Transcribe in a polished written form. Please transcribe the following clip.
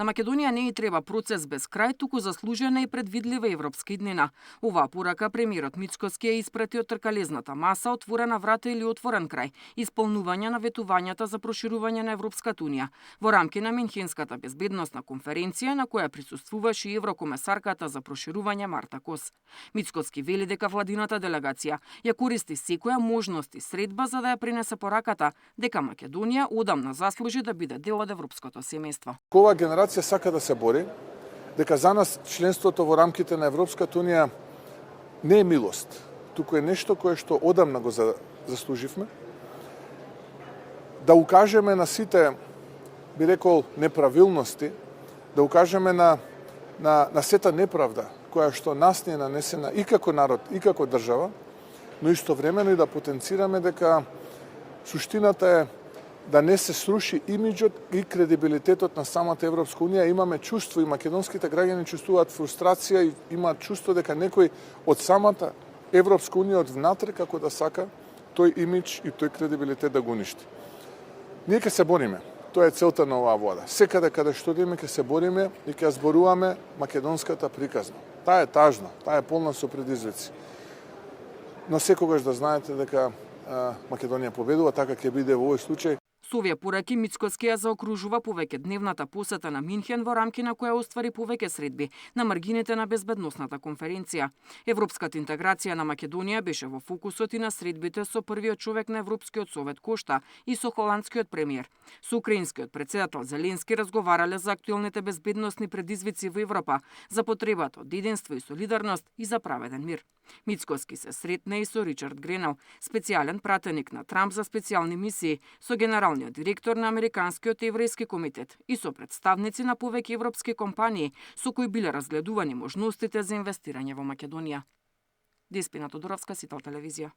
На Македонија не и треба процес без крај, туку заслужена и предвидлива европска иднина. Оваа порака премиерот Мицкоски ја испрати од тркалезната маса, отворена врата или отворен крај, исполнување на ветувањата за проширување на Европската унија. Во рамки на Минхенската безбедносна конференција, на која присуствуваше и еврокомесарката за проширување Марта Кос. Мицкоски вели дека владината делегација ја користи секоја можност и средба за да ја принесе пораката дека Македонија одамна заслужи да биде дел од европското семејство. Оваа генерација сака да се бори, дека за нас членството во рамките на Европската унија не е милост, туку е нешто кое што одамна го заслуживме. Да укажеме на сите, би рекол, неправилности, да укажеме на сета неправда која што нас не е нанесена и како народ, и како држава, но истовремено и да потенцираме дека суштината е да не се сруши имиџот и кредибилитетот на самата Европска унија. Имаме чувство и македонските граѓани чувствуваат фрустрација и имаат чувство дека некој од самата Европска унија од внатре како да сака тој имиџ и тој кредибилитет да го уништи. Ние ќе се бориме. Тоа е целта на оваа вода. Секаде каде што одиме ќе се бориме и ќе зборуваме македонската приказна. Таа е тажна, таа е полна со предизвици. Но секогаш да знаете дека Македонија победува, така ќе биде во овој случај. Со овие пораки Мицкоски ја заокружува повеќе дневната посета на Минхен, во рамки на која оствари повеќе средби на маргините на безбедносната конференција. Европската интеграција на Македонија беше во фокусот и на средбите со првиот човек на Европскиот совет Кошта и со холандскиот премиер. Со украинскиот председател Зеленски разговарале за актуелните безбедносни предизвици во Европа, за потребата од единство и солидарност и за праведен мир. Мицкоски се сретна и со Ричард Гренел, специјален пратеник на Трамп за специјални мисии, со генералниот директор на Американскиот еврејски комитет и со представници на повеќе европски компании со кои биле разгледувани можностите за инвестирање во Македонија. Деспина Тодоровска, Сител телевизија.